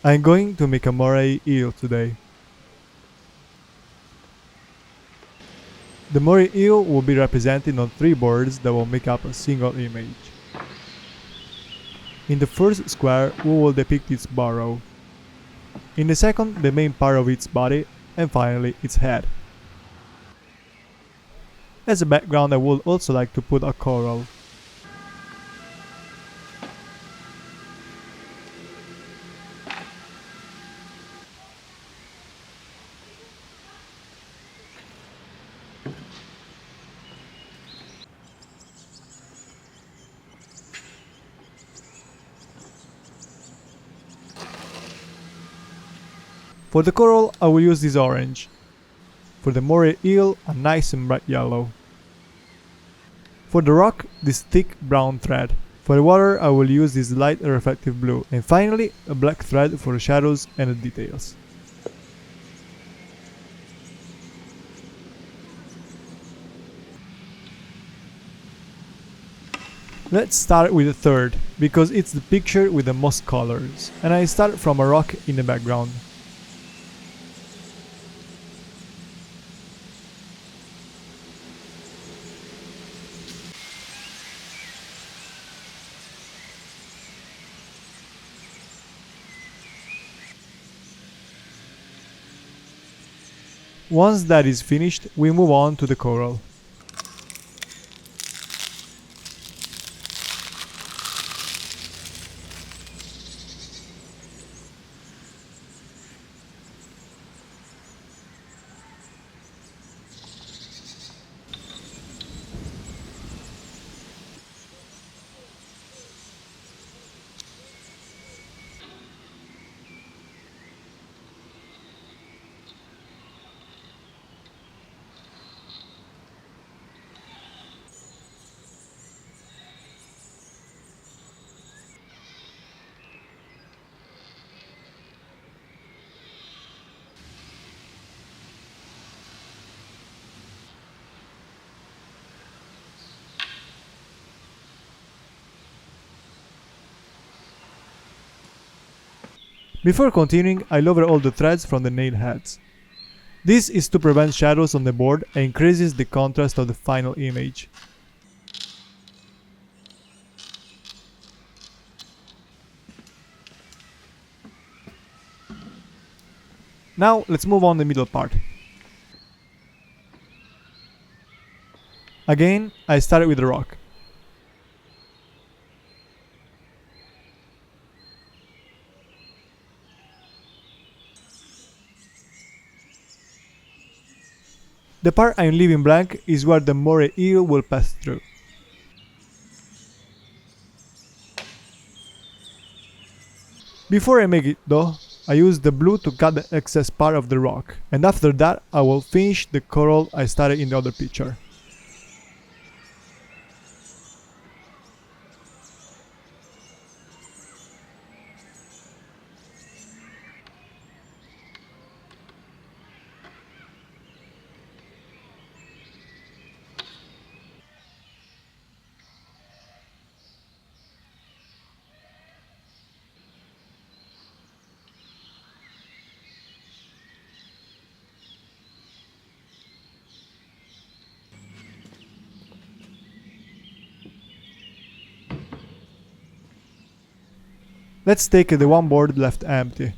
I'm going to make a moray eel today. The moray eel will be represented on 3 boards that will make up a single image. In the first square, we will depict its burrow. In the second, the main part of its body, and finally its head. As a background, I would also like to put a coral. For the coral, I will use this orange. For the moray eel, a nice and bright yellow. For the rock, this thick brown thread. For the water, I will use this light reflective blue. And finally, a black thread for the shadows and the details. Let's start with the third, because it's the picture with the most colors, and I start from a rock in the background. Once that is finished, we move on to the coral. Before continuing, I lower all the threads from the nail heads. This is to prevent shadows on the board and increases the contrast of the final image. Now let's move on the middle part. Again, I started with the rock. The part I'm leaving blank is where the moray eel will pass through. Before I make it though, I use the blue to cut the excess part of the rock, and after that I will finish the coral I started in the other picture. Let's take the one board left empty.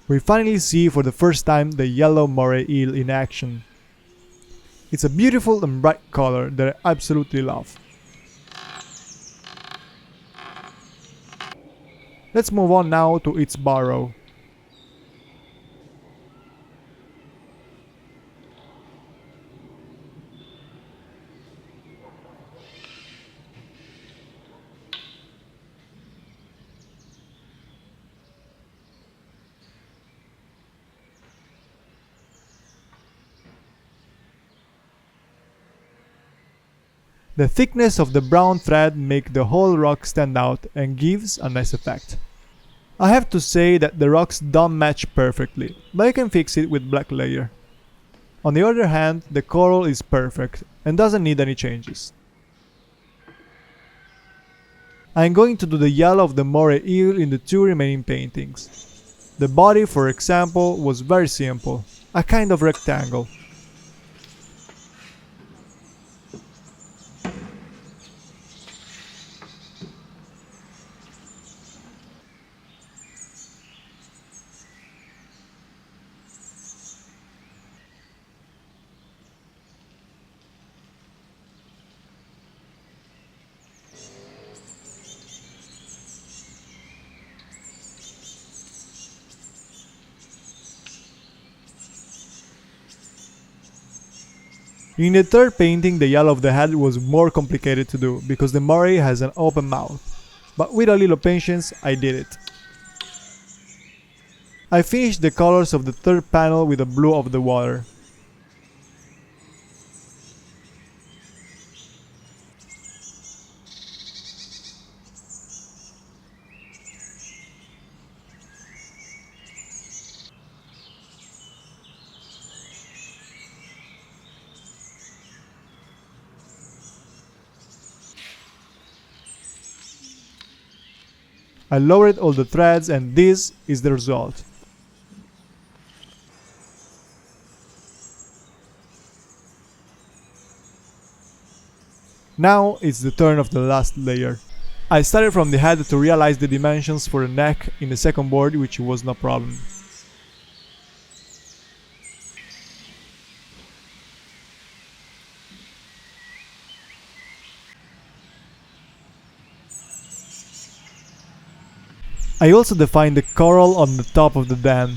We finally see for the first time the yellow moray eel in action. It's a beautiful and bright color that I absolutely love. Let's move on now to its burrow. The thickness of the brown thread makes the whole rock stand out and gives a nice effect. I have to say that the rocks don't match perfectly, but I can fix it with black layer. On the other hand, the coral is perfect and doesn't need any changes. I'm going to do the yellow of the moray eel in the 2 remaining paintings. The body, for example, was very simple, a kind of rectangle. In the third painting, the yellow of the head was more complicated to do, because the moray has an open mouth. But with a little patience, I did it. I finished the colors of the third panel with the blue of the water. I lowered all the threads and this is the result. Now it's the turn of the last layer. I started from the head to realize the dimensions for the neck in the second board, which was no problem. I also defined the coral on the top of the dam.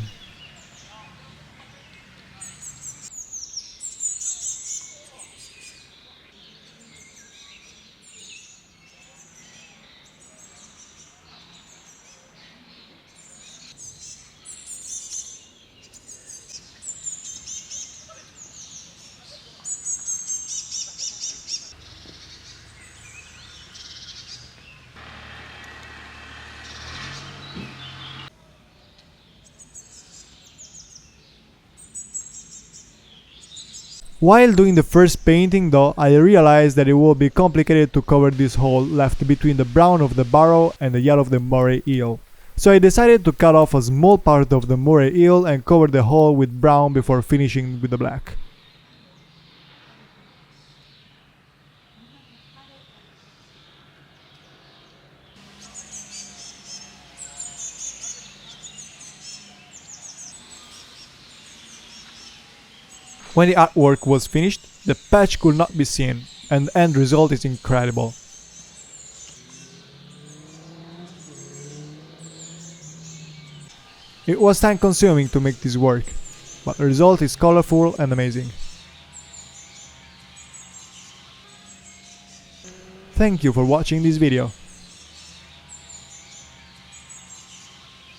While doing the first painting though, I realized that it would be complicated to cover this hole left between the brown of the barrow and the yellow of the moray eel. So I decided to cut off a small part of the moray eel and cover the hole with brown before finishing with the black. When the artwork was finished, the patch could not be seen, and the end result is incredible. It was time consuming to make this work, but the result is colorful and amazing. Thank you for watching this video.